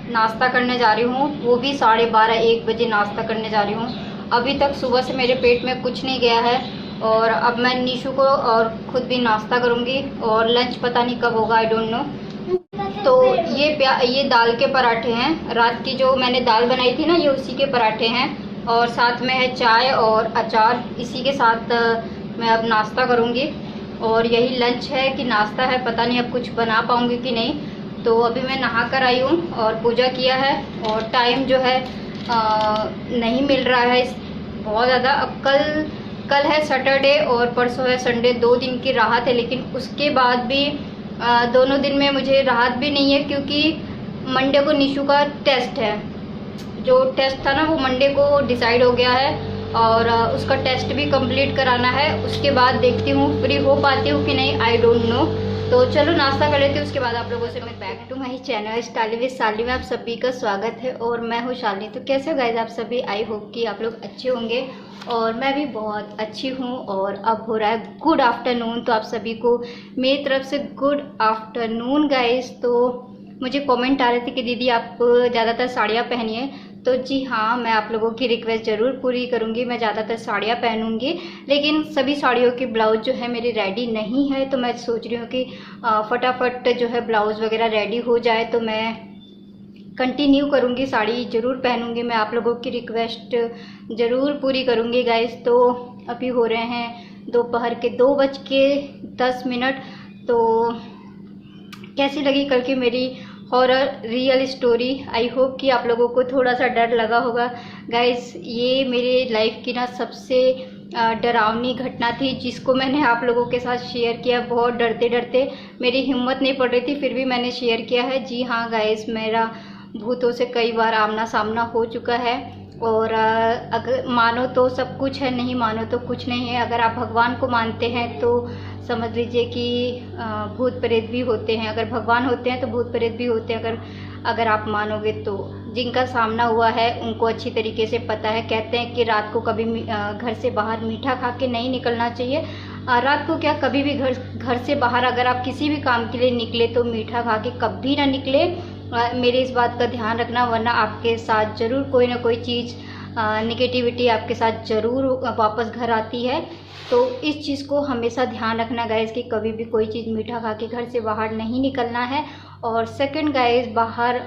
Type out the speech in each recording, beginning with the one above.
नाश्ता करने जा रही हूँ, वो भी 12:30-1 बजे नाश्ता करने जा रही हूँ। अभी तक सुबह से मेरे पेट में कुछ नहीं गया है और अब मैं निशु को और खुद भी नाश्ता करूँगी और लंच पता नहीं कब होगा, आई डोंट नो। तो ये दाल के पराठे हैं, रात की जो मैंने दाल बनाई थी ना, ये उसी के पराठे हैं और साथ में है चाय और अचार। इसी के साथ मैं अब नाश्ता करूँगी और यही लंच है कि नाश्ता है, पता नहीं अब कुछ बना पाऊँगी कि नहीं। तो अभी मैं नहा कर आई हूँ और पूजा किया है और टाइम जो है नहीं मिल रहा है बहुत ज़्यादा। अब कल है सैटरडे और परसों है संडे, 2 दिन की राहत है, लेकिन उसके बाद भी दोनों दिन में मुझे राहत भी नहीं है क्योंकि मंडे को निशु का टेस्ट है। जो टेस्ट था ना वो मंडे को डिसाइड हो गया है और उसका टेस्ट भी कंप्लीट कराना है। उसके बाद देखती हूँ फ्री हो पाती हूँ कि नहीं, आई डोंट नो। तो चलो नाश्ता कर लेती हूँ, उसके बाद आप लोगों से मैं back to my channel stylish with Shalini में आप सभी का स्वागत है और मैं हूँ शालिनी। तो कैसे हो गाइस आप सभी? आई होप कि आप लोग अच्छे होंगे और मैं भी बहुत अच्छी हूँ। और अब हो रहा है गुड आफ्टरनून, तो आप सभी को मेरी तरफ से गुड आफ्टरनून गाइस। तो मुझे कमेंट आ रहे थे कि दीदी आप ज़्यादातर साड़ियाँ पहनिए, तो जी हाँ, मैं आप लोगों की रिक्वेस्ट ज़रूर पूरी करूँगी। मैं ज़्यादातर साड़ियाँ पहनूँगी, लेकिन सभी साड़ियों की ब्लाउज जो है मेरी रेडी नहीं है। तो मैं सोच रही हूँ कि फटाफट जो है ब्लाउज़ वगैरह रेडी हो जाए तो मैं कंटिन्यू करूँगी, साड़ी ज़रूर पहनूँगी। मैं आप लोगों की रिक्वेस्ट ज़रूर पूरी करूँगी गाइस। तो अभी हो रहे हैं दोपहर के 2:10। तो कैसी लगी कल की मेरी horror real story? I hope कि आप लोगों को थोड़ा सा डर लगा होगा गाइस। ये मेरे लाइफ की ना सबसे डरावनी घटना थी जिसको मैंने आप लोगों के साथ शेयर किया। बहुत डरते डरते मेरी हिम्मत नहीं पड़ रही थी, फिर भी मैंने शेयर किया है। जी हाँ गाइस, मेरा भूतों से कई बार आमना सामना हो चुका है और अगर मानो तो सब कुछ है, नहीं मानो तो कुछ नहीं है। अगर आप भगवान को मानते हैं तो समझ लीजिए कि भूत प्रेत भी होते हैं। अगर भगवान होते हैं तो भूत प्रेत भी होते हैं, अगर आप मानोगे तो। जिनका सामना हुआ है उनको अच्छी तरीके से पता है। कहते हैं कि रात को कभी घर से बाहर मीठा खा के नहीं निकलना चाहिए। रात को क्या, कभी भी घर से बाहर अगर आप किसी भी काम के लिए निकले तो मीठा खा के कभी ना निकले। मेरे इस बात का ध्यान रखना, वरना आपके साथ ज़रूर कोई ना कोई चीज़ नेगेटिविटी आपके साथ ज़रूर वापस घर आती है। तो इस चीज़ को हमेशा ध्यान रखना गाइस कि कभी भी कोई चीज़ मीठा खा के घर से बाहर नहीं निकलना है। और सेकंड गाइस, बाहर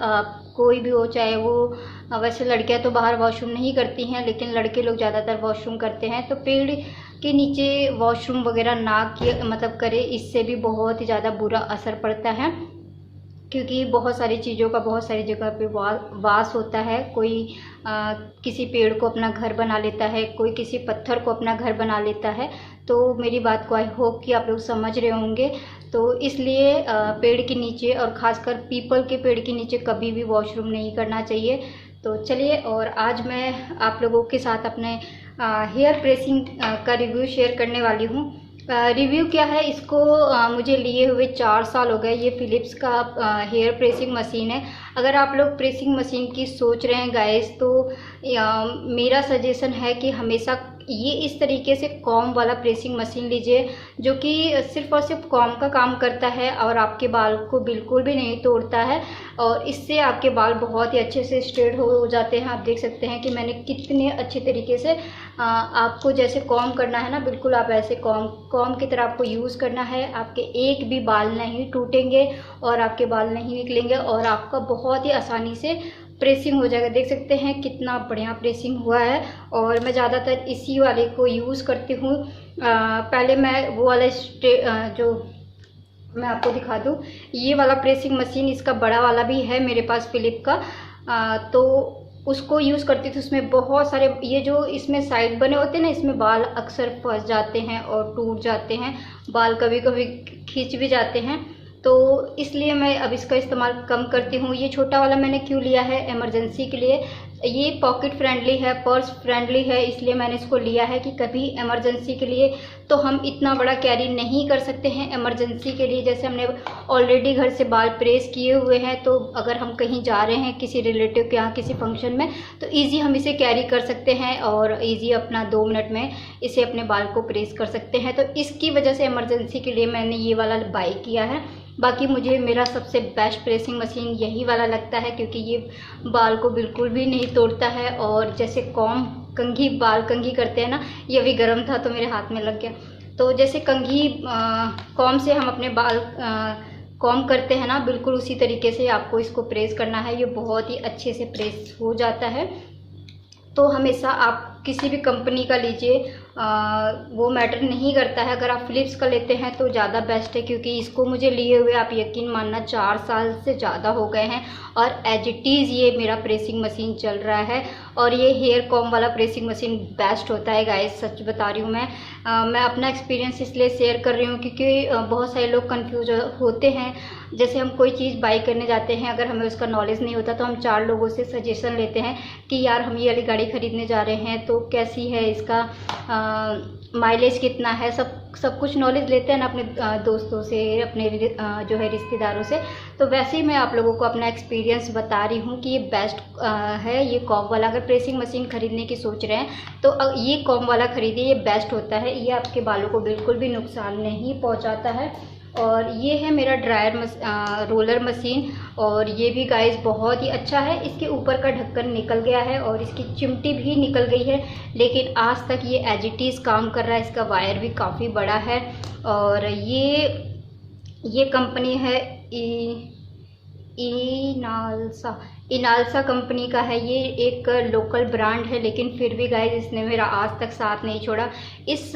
कोई भी हो, चाहे वो वैसे लड़कियां तो बाहर वॉशरूम नहीं करती हैं, लेकिन लड़के लोग ज़्यादातर वॉशरूम करते हैं। तो पेड़ के नीचे वॉशरूम वगैरह ना करे, इससे भी बहुत ही ज़्यादा बुरा असर पड़ता है क्योंकि बहुत सारी चीज़ों का बहुत सारी जगह पे वास होता है। कोई किसी पेड़ को अपना घर बना लेता है, कोई किसी पत्थर को अपना घर बना लेता है। तो मेरी बात को आई होप कि आप लोग समझ रहे होंगे। तो इसलिए पेड़ के नीचे और ख़ासकर पीपल के पेड़ के नीचे कभी भी वॉशरूम नहीं करना चाहिए। तो चलिए, और आज मैं आप लोगों के साथ अपने हेयर प्रेसिंग का रिव्यू शेयर करने वाली हूँ। रिव्यू क्या है, इसको मुझे लिए हुए 4 साल हो गए। ये फ़िलिप्स का हेयर प्रेसिंग मशीन है। अगर आप लोग प्रेसिंग मशीन की सोच रहे हैं गाइस, तो मेरा सजेशन है कि हमेशा ये इस तरीके से कॉम वाला प्रेसिंग मशीन लीजिए, जो कि सिर्फ़ और सिर्फ कॉम का काम करता है और आपके बाल को बिल्कुल भी नहीं तोड़ता है। और इससे आपके बाल बहुत ही अच्छे से स्ट्रेट हो जाते हैं। आप देख सकते हैं कि मैंने कितने अच्छे तरीके से आपको जैसे कॉम करना है ना, बिल्कुल आप ऐसे कॉम की तरह आपको यूज़ करना है। आपके एक भी बाल नहीं टूटेंगे और आपके बाल नहीं निकलेंगे और आपका बहुत ही आसानी से प्रेसिंग हो जाएगा। देख सकते हैं कितना बढ़िया प्रेसिंग हुआ है और मैं ज़्यादातर इसी वाले को यूज़ करती हूँ। पहले मैं वो वाला जो मैं आपको दिखा दूँ, ये वाला प्रेसिंग मशीन, इसका बड़ा वाला भी है मेरे पास फिलिप का, तो उसको यूज़ करती थी। उसमें बहुत सारे ये जो इसमें साइड बने होते हैं ना, इसमें बाल अक्सर फंस जाते हैं और टूट जाते हैं, बाल कभी कभी खींच भी जाते हैं। तो इसलिए मैं अब इसका इस्तेमाल कम करती हूँ। ये छोटा वाला मैंने क्यों लिया है, इमरजेंसी के लिए। ये पॉकेट फ्रेंडली है, पर्स फ्रेंडली है, इसलिए मैंने इसको लिया है कि कभी इमरजेंसी के लिए तो हम इतना बड़ा कैरी नहीं कर सकते हैं। इमरजेंसी के लिए जैसे हमने ऑलरेडी घर से बाल प्रेस किए हुए हैं, तो अगर हम कहीं जा रहे हैं किसी रिलेटिव के यहाँ किसी फंक्शन में, तो ईज़ी हम इसे कैरी कर सकते हैं और ईज़ी अपना 2 मिनट में इसे अपने बाल को प्रेस कर सकते हैं। तो इसकी वजह से इमरजेंसी के लिए मैंने ये वाला बाई किया है। बाकी मुझे मेरा सबसे बेस्ट प्रेसिंग मशीन यही वाला लगता है, क्योंकि ये बाल को बिल्कुल भी नहीं तोड़ता है। और जैसे कंघी बाल कंघी करते हैं ना, ये अभी गर्म था तो मेरे हाथ में लग गया। तो जैसे कंघी कॉम से हम अपने बाल कॉम करते हैं ना, बिल्कुल उसी तरीके से आपको इसको प्रेस करना है। ये बहुत ही अच्छे से प्रेस हो जाता है। तो हमेशा आप किसी भी कंपनी का लीजिए, वो मैटर नहीं करता है। अगर आप फ़िलिप्स का लेते हैं तो ज़्यादा बेस्ट है, क्योंकि इसको मुझे लिए हुए आप यकीन मानना 4 साल से ज़्यादा हो गए हैं और एज इट इज़ ये मेरा प्रेसिंग मशीन चल रहा है। और ये हेयर कॉम वाला प्रेसिंग मशीन बेस्ट होता है गाइस, सच बता रही हूँ मैं अपना एक्सपीरियंस इसलिए शेयर कर रही हूँ क्योंकि बहुत सारे लोग कंफ्यूज होते हैं। जैसे हम कोई चीज़ बाई करने जाते हैं, अगर हमें उसका नॉलेज नहीं होता तो हम 4 लोगों से सजेशन लेते हैं कि यार हम ये वाली गाड़ी ख़रीदने जा रहे हैं तो कैसी है, इसका माइलेज कितना है, सब कुछ नॉलेज लेते हैं ना अपने दोस्तों से, अपने जो है रिश्तेदारों से। तो वैसे ही मैं आप लोगों को अपना एक्सपीरियंस बता रही हूँ कि ये बेस्ट है ये कॉम वाला। अगर प्रेसिंग मशीन ख़रीदने की सोच रहे हैं तो ये कॉम वाला ख़रीदिए, ये बेस्ट होता है। ये आपके बालों को बिल्कुल भी नुकसान नहीं पहुँचाता है। और ये है मेरा रोलर मशीन, और ये भी गाइस बहुत ही अच्छा है। इसके ऊपर का ढक्कन निकल गया है और इसकी चिमटी भी निकल गई है, लेकिन आज तक ये एज इट इज़ काम कर रहा है। इसका वायर भी काफ़ी बड़ा है। और ये कंपनी है इनालसा कंपनी का है। ये एक लोकल ब्रांड है, लेकिन फिर भी गाइस इसने मेरा आज तक साथ नहीं छोड़ा। इस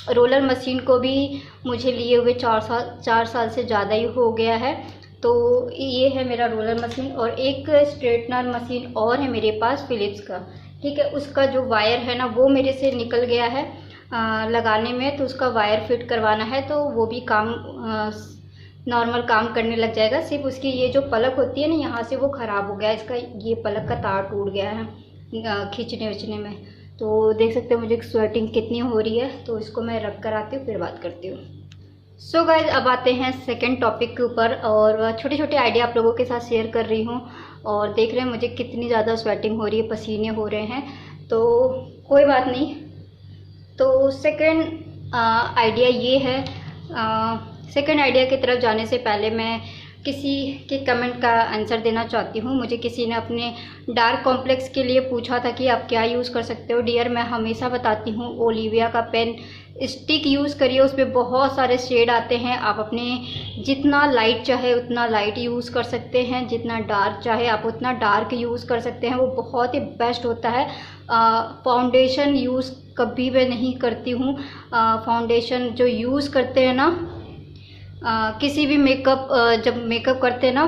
रोलर मशीन को भी मुझे लिए हुए 4 साल से ज़्यादा ही हो गया है। तो ये है मेरा रोलर मशीन। और एक स्ट्रेटनर मशीन और है मेरे पास फ़िलिप्स का, ठीक है। उसका जो वायर है ना वो मेरे से निकल गया है लगाने में, तो उसका वायर फिट करवाना है। तो वो भी काम नॉर्मल काम करने लग जाएगा। सिर्फ उसकी ये जो पलक होती है ना, यहाँ से वो ख़राब हो गया है। इसका ये पलक का तार टूट गया है खींचने विचने में। तो देख सकते हो मुझे स्वेटिंग कितनी हो रही है। तो इसको मैं रख कर आती हूँ, फिर बात करती हूँ। सो गाइस, अब आते हैं सेकंड टॉपिक के ऊपर, और छोटे छोटे आइडिया आप लोगों के साथ शेयर कर रही हूँ। और देख रहे हैं मुझे कितनी ज़्यादा स्वेटिंग हो रही है, पसीने हो रहे हैं, तो कोई बात नहीं। तो सेकंड आइडिया ये है। सेकंड आइडिया की तरफ जाने से पहले मैं किसी के कमेंट का आंसर देना चाहती हूँ। मुझे किसी ने अपने डार्क कॉम्प्लेक्स के लिए पूछा था कि आप क्या यूज़ कर सकते हो। डियर, मैं हमेशा बताती हूँ ओलिविया का पेन स्टिक यूज़ करिए। उसमें बहुत सारे शेड आते हैं। आप अपने जितना लाइट चाहे उतना लाइट यूज़ कर सकते हैं, जितना डार्क चाहे आप उतना डार्क यूज़ कर सकते हैं। वो बहुत ही बेस्ट होता है। फाउंडेशन यूज़ कभी मैं नहीं करती हूँ। फाउंडेशन जो यूज़ करते हैं ना, किसी भी मेकअप जब मेकअप करते हैं ना,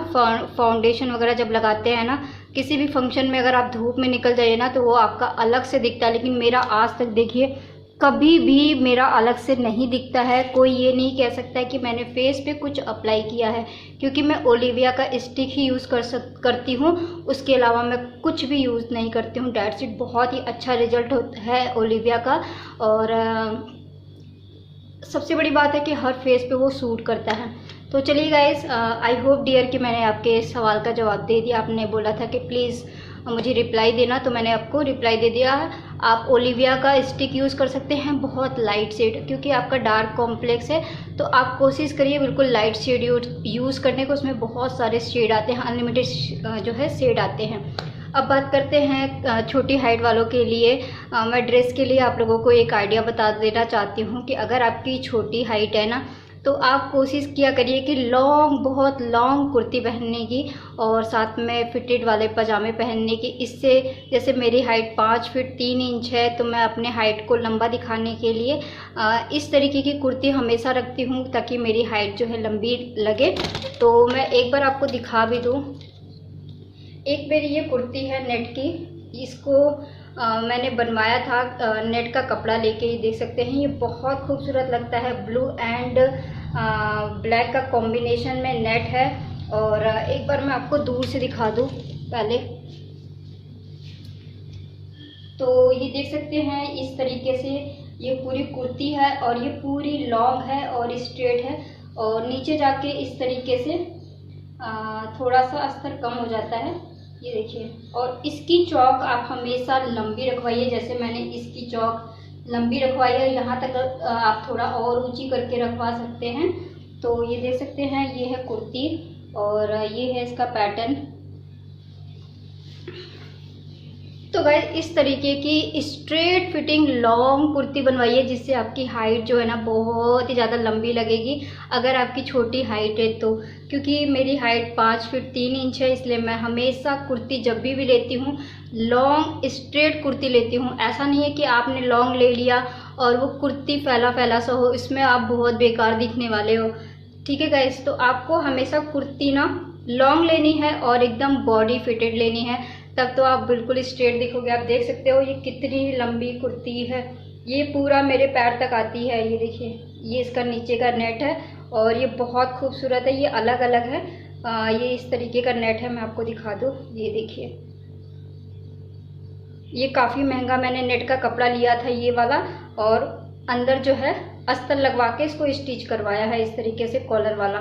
फाउंडेशन वगैरह जब लगाते हैं ना, किसी भी फंक्शन में अगर आप धूप में निकल जाइए ना तो वो आपका अलग से दिखता है। लेकिन मेरा आज तक देखिए कभी भी मेरा अलग से नहीं दिखता है। कोई ये नहीं कह सकता है कि मैंने फेस पे कुछ अप्लाई किया है, क्योंकि मैं ओलिविया का स्टिक ही यूज़ करती हूँ। उसके अलावा मैं कुछ भी यूज़ नहीं करती हूँ। That's it. बहुत ही अच्छा रिजल्ट है ओलिविया का। और सबसे बड़ी बात है कि हर फेस पे वो सूट करता है। तो चलिए गाइस, आई होप डियर कि मैंने आपके सवाल का जवाब दे दिया। आपने बोला था कि प्लीज़ मुझे रिप्लाई देना, तो मैंने आपको रिप्लाई दे दिया है। आप ओलिविया का स्टिक यूज़ कर सकते हैं, बहुत लाइट शेड, क्योंकि आपका डार्क कॉम्प्लेक्स है। तो आप कोशिश करिए बिल्कुल लाइट शेड यूज़ करने को। उसमें बहुत सारे शेड आते हैं, अनलिमिटेड जो है शेड आते हैं। अब बात करते हैं छोटी हाइट वालों के लिए। मैं ड्रेस के लिए आप लोगों को एक आइडिया बता देना चाहती हूँ कि अगर आपकी छोटी हाइट है ना, तो आप कोशिश किया करिए कि बहुत लॉन्ग कुर्ती पहनने की, और साथ में फिटेड वाले पजामे पहनने की। इससे जैसे मेरी हाइट 5 फीट 3 इंच है, तो मैं अपने हाइट को लंबा दिखाने के लिए इस तरीके की कुर्ती हमेशा रखती हूँ, ताकि मेरी हाइट जो है लंबी लगे। तो मैं एक बार आपको दिखा भी दूँ। एक मेरी ये कुर्ती है नेट की। इसको मैंने बनवाया था नेट का कपड़ा लेके ही, देख सकते हैं। ये बहुत खूबसूरत लगता है। ब्लू एंड ब्लैक का कॉम्बिनेशन में नेट है। और एक बार मैं आपको दूर से दिखा दूँ पहले। तो ये देख सकते हैं इस तरीके से ये पूरी कुर्ती है और ये पूरी लॉन्ग है और स्ट्रेट है और नीचे जाके इस तरीके से थोड़ा सा अस्तर कम हो जाता है, ये देखिए। और इसकी चौक आप हमेशा लंबी रखवाइए, जैसे मैंने इसकी चौक लंबी रखवाई है, यहाँ तक आप थोड़ा और ऊंची करके रखवा सकते हैं। तो ये देख सकते हैं ये है कुर्ती और ये है इसका पैटर्न। तो गाइस इस तरीके की स्ट्रेट फिटिंग लॉन्ग कुर्ती बनवाइए, जिससे आपकी हाइट जो है ना बहुत ही ज़्यादा लंबी लगेगी अगर आपकी छोटी हाइट है तो। क्योंकि मेरी हाइट 5 फीट 3 इंच है, इसलिए मैं हमेशा कुर्ती जब भी लेती हूँ लॉन्ग स्ट्रेट कुर्ती लेती हूँ। ऐसा नहीं है कि आपने लॉन्ग ले लिया और वो कुर्ती फैला फैला सा हो, इसमें आप बहुत बेकार दिखने वाले हो। ठीक है गाइस, तो आपको हमेशा कुर्ती ना लॉन्ग लेनी है और एकदम बॉडी फिटेड लेनी है, तब तो आप बिल्कुल स्ट्रेट दिखोगे। आप देख सकते हो ये कितनी लंबी कुर्ती है, ये पूरा मेरे पैर तक आती है। ये देखिए, ये इसका नीचे का नेट है और ये बहुत खूबसूरत है, ये अलग अलग है। ये इस तरीके का नेट है, मैं आपको दिखा दूँ। ये देखिए, ये काफ़ी महंगा मैंने नेट का कपड़ा लिया था ये वाला, और अंदर जो है अस्तर लगवा के इसको स्टिच करवाया है इस तरीके से कॉलर वाला।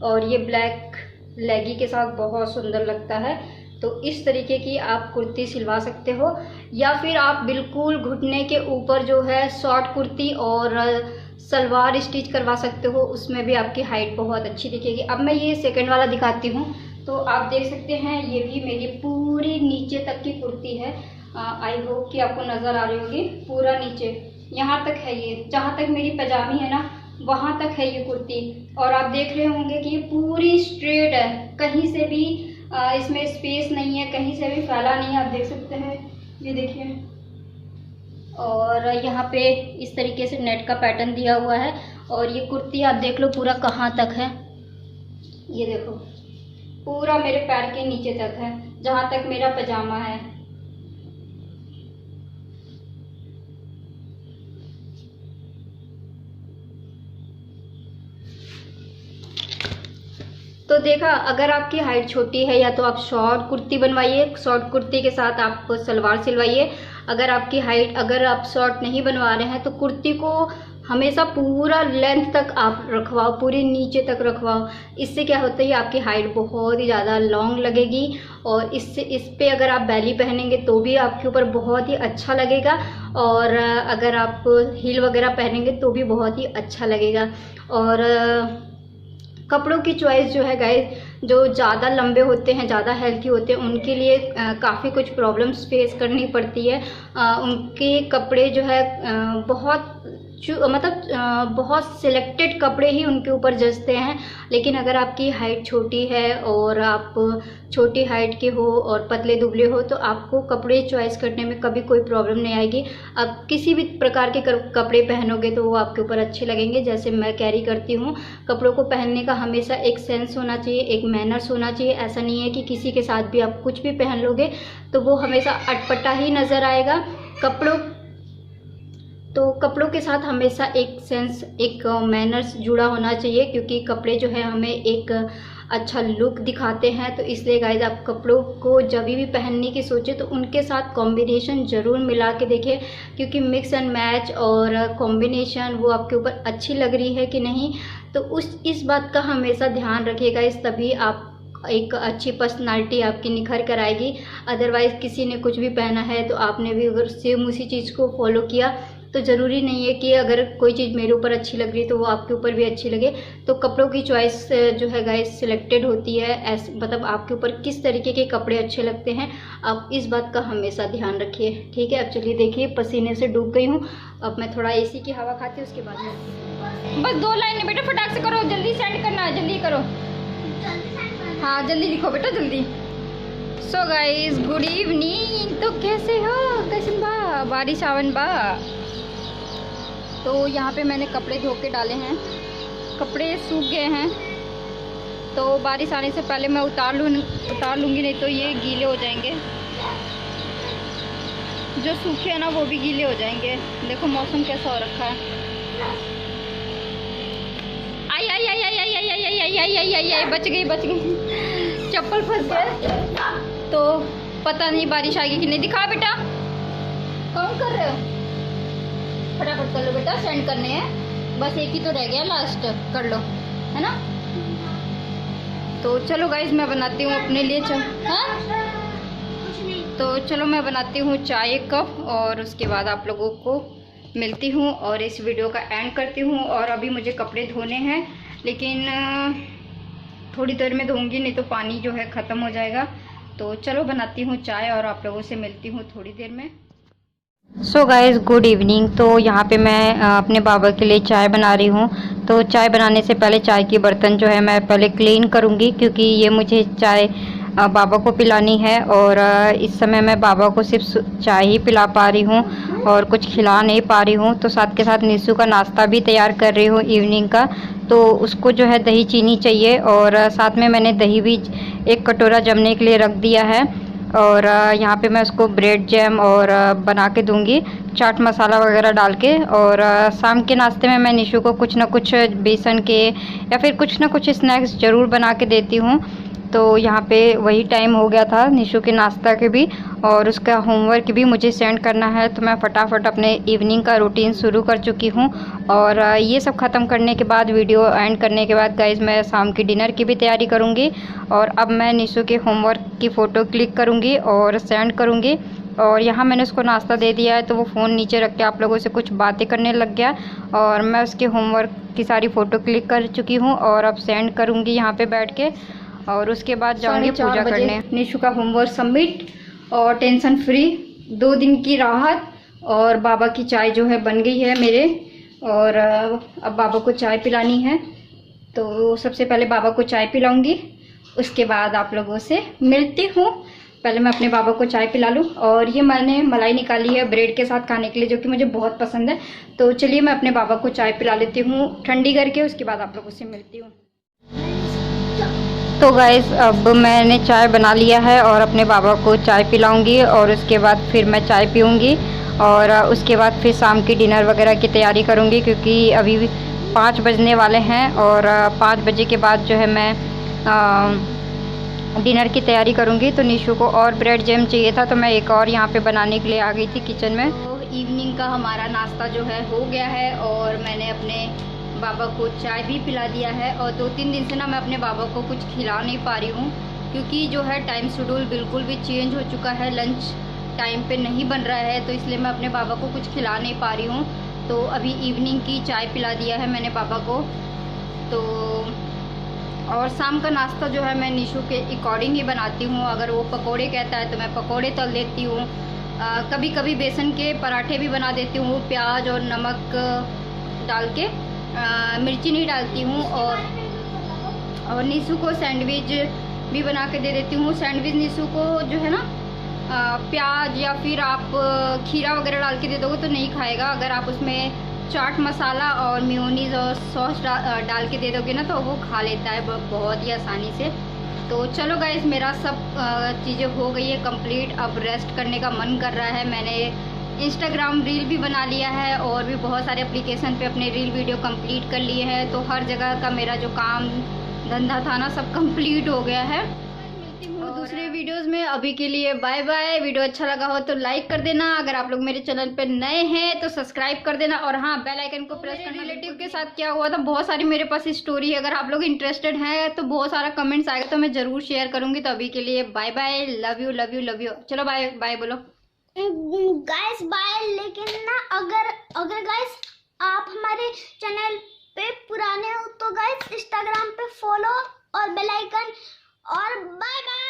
और ये ब्लैक लेगी के साथ बहुत सुंदर लगता है। तो इस तरीके की आप कुर्ती सिलवा सकते हो, या फिर आप बिल्कुल घुटने के ऊपर जो है शॉर्ट कुर्ती और सलवार स्टिच करवा सकते हो, उसमें भी आपकी हाइट बहुत अच्छी दिखेगी। अब मैं ये सेकंड वाला दिखाती हूँ। तो आप देख सकते हैं ये भी मेरी पूरी नीचे तक की कुर्ती है। आई होप कि आपको नज़र आ रही होगी, पूरा नीचे यहाँ तक है, ये जहाँ तक मेरी पजामी है ना वहाँ तक है ये कुर्ती। और आप देख रहे होंगे कि ये पूरी स्ट्रेट है, कहीं से भी इसमें स्पेस नहीं है, कहीं से भी फैला नहीं है। आप देख सकते हैं, ये देखिए। और यहाँ पे इस तरीके से नेट का पैटर्न दिया हुआ है। और ये कुर्ती आप देख लो पूरा कहाँ तक है, ये देखो पूरा मेरे पैर के नीचे तक है, जहाँ तक मेरा पजामा है। तो देखा, अगर आपकी हाइट छोटी है या तो आप शॉर्ट कुर्ती बनवाइए, शॉर्ट कुर्ती के साथ आप सलवार सिलवाइए। अगर आप शॉर्ट नहीं बनवा रहे हैं तो कुर्ती को हमेशा पूरा लेंथ तक आप रखवाओ, पूरे नीचे तक रखवाओ। इससे क्या होता है, आपकी हाइट बहुत ही ज़्यादा लॉन्ग लगेगी और इस पे अगर आप बैली पहनेंगे तो भी आपके ऊपर बहुत ही अच्छा लगेगा, और अगर आप हील वगैरह पहनेंगे तो भी बहुत ही अच्छा लगेगा। और कपड़ों की चॉइस जो है गाइस, जो ज़्यादा लंबे होते हैं, ज़्यादा हेल्थी होते हैं, उनके लिए काफ़ी कुछ प्रॉब्लम्स फेस करनी पड़ती है। उनके कपड़े जो है बहुत सिलेक्टेड कपड़े ही उनके ऊपर जचते हैं। लेकिन अगर आपकी हाइट छोटी है और आप छोटी हाइट के हो और पतले दुबले हो तो आपको कपड़े चॉइस करने में कभी कोई प्रॉब्लम नहीं आएगी। आप किसी भी प्रकार के कपड़े पहनोगे तो वो आपके ऊपर अच्छे लगेंगे। जैसे मैं कैरी करती हूँ, कपड़ों को पहनने का हमेशा एक सेंस होना चाहिए, एक मैनर्स होना चाहिए। ऐसा नहीं है कि किसी के साथ भी आप कुछ भी पहन लोगे तो वो हमेशा अटपटा ही नज़र आएगा। कपड़ों के साथ हमेशा एक सेंस, एक मैनर्स जुड़ा होना चाहिए, क्योंकि कपड़े जो है हमें एक अच्छा लुक दिखाते हैं। तो इसलिए गाइस, आप कपड़ों को जब भी पहनने की सोचे तो उनके साथ कॉम्बिनेशन ज़रूर मिला के देखें, क्योंकि मिक्स एंड मैच और कॉम्बिनेशन वो आपके ऊपर अच्छी लग रही है कि नहीं, तो इस बात का हमेशा ध्यान रखिएगा। तभी आप एक अच्छी पर्सनालिटी आपकी निखर कर आएगी। अदरवाइज़ किसी ने कुछ भी पहना है तो आपने भी अगर सेम उसी चीज़ को फॉलो किया तो ज़रूरी नहीं है कि अगर कोई चीज़ मेरे ऊपर अच्छी लग रही है तो वो आपके ऊपर भी अच्छी लगे। तो कपड़ों की चॉइस जो है गाइस सिलेक्टेड होती है, मतलब आपके ऊपर किस तरीके के कपड़े अच्छे लगते हैं, आप इस बात का हमेशा ध्यान रखिए। ठीक है, अब चलिए देखिए, पसीने से डूब गई हूँ। अब मैं थोड़ा एसी की हवा खाती हूँ, उसके बाद में बस 2 लाइनें बेटा फटाक से करो, जल्दी सेंड करना है, जल्दी करो। हाँ जल्दी लिखो बेटा, जल्दी। So guys good evening. तो कैसे हो, कैसे बा, बारिश आवन बा। तो यहाँ पे मैंने कपड़े धो के डाले हैं, कपड़े सूख गए हैं, तो बारिश आने से पहले मैं उतार लूँगी, नहीं तो ये गीले हो जाएंगे। जो सूखे हैं ना वो भी गीले हो जाएंगे। देखो मौसम कैसा हो रखा है। आई आई आई आई आई आई आई आई आई आई आई आई, बच गई, चप्पल फंस गए। तो पता नहीं बारिश आएगी कि नहीं। दिखा बेटा, काउंट कर रहे हो? फटाफट कर लो बेटा, सेंड करने हैं, बस एक ही तो रह गया, लास्ट कर लो, है ना। तो चलो गाइज मैं बनाती हूँ अपने लिए चाय। हाँ तो चलो मैं बनाती हूँ चाय एक कप, और उसके बाद आप लोगों को मिलती हूँ और इस वीडियो का एंड करती हूँ। और अभी मुझे कपड़े धोने हैं, लेकिन थोड़ी देर में धोऊंगी, नहीं तो पानी जो है ख़त्म हो जाएगा। तो चलो बनाती हूँ चाय और आप लोगों से मिलती हूँ थोड़ी देर में। So guys good evening. तो यहाँ पे मैं अपने बाबा के लिए चाय बना रही हूँ। तो चाय बनाने से पहले चाय की बर्तन जो है मैं पहले क्लीन करूँगी, क्योंकि ये मुझे चाय बाबा को पिलानी है। और इस समय मैं बाबा को सिर्फ चाय ही पिला पा रही हूँ और कुछ खिला नहीं पा रही हूँ। तो साथ के साथ निशु का नाश्ता भी तैयार कर रही हूँ इवनिंग का। तो उसको जो है दही चीनी चाहिए, और साथ में मैंने दही भी एक कटोरा जमने के लिए रख दिया है। और यहाँ पे मैं उसको ब्रेड जैम और बना के दूंगी, चाट मसाला वगैरह डाल के। और शाम के नाश्ते में मैं निशु को कुछ ना कुछ बेसन के या फिर कुछ ना कुछ स्नैक्स ज़रूर बना के देती हूँ। तो यहाँ पे वही टाइम हो गया था निशु के नाश्ता के भी, और उसका होमवर्क भी मुझे सेंड करना है। तो मैं फटाफट अपने इवनिंग का रूटीन शुरू कर चुकी हूँ। और ये सब ख़त्म करने के बाद, वीडियो एंड करने के बाद गाइज़, मैं शाम की डिनर की भी तैयारी करूँगी। और अब मैं निशु के होमवर्क की फ़ोटो क्लिक करूँगी और सेंड करूँगी। और यहाँ मैंने उसको नाश्ता दे दिया है, तो वो फ़ोन नीचे रख के आप लोगों से कुछ बातें करने लग गया। और मैं उसके होमवर्क की सारी फ़ोटो क्लिक कर चुकी हूँ और अब सेंड करूँगी यहाँ पे बैठ के। और उसके बाद जाऊँगी पूजा करने। निशु का होमवर्क सबमिट और टेंशन फ्री, 2 दिन की राहत। और बाबा की चाय जो है बन गई है मेरे, और अब बाबा को चाय पिलानी है। तो सबसे पहले बाबा को चाय पिलाऊंगी, उसके बाद आप लोगों से मिलती हूँ। पहले मैं अपने बाबा को चाय पिला लूँ। और ये मैंने मलाई निकाली है ब्रेड के साथ खाने के लिए, जो कि मुझे बहुत पसंद है। तो चलिए मैं अपने बाबा को चाय पिला लेती हूँ ठंडी करके, उसके बाद आप लोगों से मिलती हूँ। तो गाइस अब मैंने चाय बना लिया है और अपने बाबा को चाय पिलाऊंगी, और उसके बाद फिर मैं चाय पीऊँगी। और उसके बाद फिर शाम की डिनर वगैरह की तैयारी करूँगी, क्योंकि अभी 5 बजने वाले हैं। और 5 बजे के बाद जो है मैं डिनर की तैयारी करूँगी। तो निशु को और ब्रेड जैम चाहिए था, तो मैं एक और यहाँ पे बनाने के लिए आ गई थी किचन में। तो इवनिंग का हमारा नाश्ता जो है हो गया है, और मैंने अपने बाबा को चाय भी पिला दिया है। और 2-3 दिन से ना मैं अपने बाबा को कुछ खिला नहीं पा रही हूँ, क्योंकि जो है टाइम शेड्यूल बिल्कुल भी चेंज हो चुका है, लंच टाइम पे नहीं बन रहा है। तो इसलिए मैं अपने बाबा को कुछ खिला नहीं पा रही हूँ। तो अभी इवनिंग की चाय पिला दिया है मैंने बाबा को। तो और शाम का नाश्ता जो है मैं निशु के अकॉर्डिंग ही बनाती हूँ। अगर वो पकोड़े कहता है तो मैं पकोड़े तल देती हूँ, कभी कभी बेसन के पराठे भी बना देती हूँ, प्याज और नमक डाल के, मिर्ची नहीं डालती हूँ। और निशु को सैंडविच भी बना के दे देती हूँ। सैंडविच निशु को जो है ना प्याज या फिर आप खीरा वगैरह डाल के दे दोगे तो नहीं खाएगा। अगर आप उसमें चाट मसाला और मेयोनीज और सॉस डाल के दे दोगे ना, तो वो खा लेता है बहुत ही आसानी से। तो चलो गाइस, मेरा सब चीज़ें हो गई है कंप्लीट। अब रेस्ट करने का मन कर रहा है। मैंने इंस्टाग्राम रील भी बना लिया है, और भी बहुत सारे एप्लीकेशन पे अपने रील वीडियो कंप्लीट कर लिए हैं। तो हर जगह का मेरा जो काम धंधा था ना, सब कंप्लीट हो गया है। मिलती हूँ दूसरे वीडियोस में। अभी के लिए बाय बाय। वीडियो अच्छा लगा हो तो लाइक कर देना, अगर आप लोग मेरे चैनल पे नए हैं तो सब्सक्राइब कर देना, और हाँ बेल आइकन को प्रेस करना। रिलेटिव के साथ क्या हुआ था, बहुत सारी मेरे पास स्टोरी है, अगर आप लोग इंटरेस्टेड हैं तो बहुत सारा कमेंट्स आएगा, तो मैं ज़रूर शेयर करूँगी। तो अभी के लिए bye bye, love you love you love you. चलो बाय बाय बोलो गाइस बाय। लेकिन ना अगर गाइस आप हमारे चैनल पे पुराने हो तो गाइस इंस्टाग्राम पे फॉलो और बेल आइकन, और बाय बाय।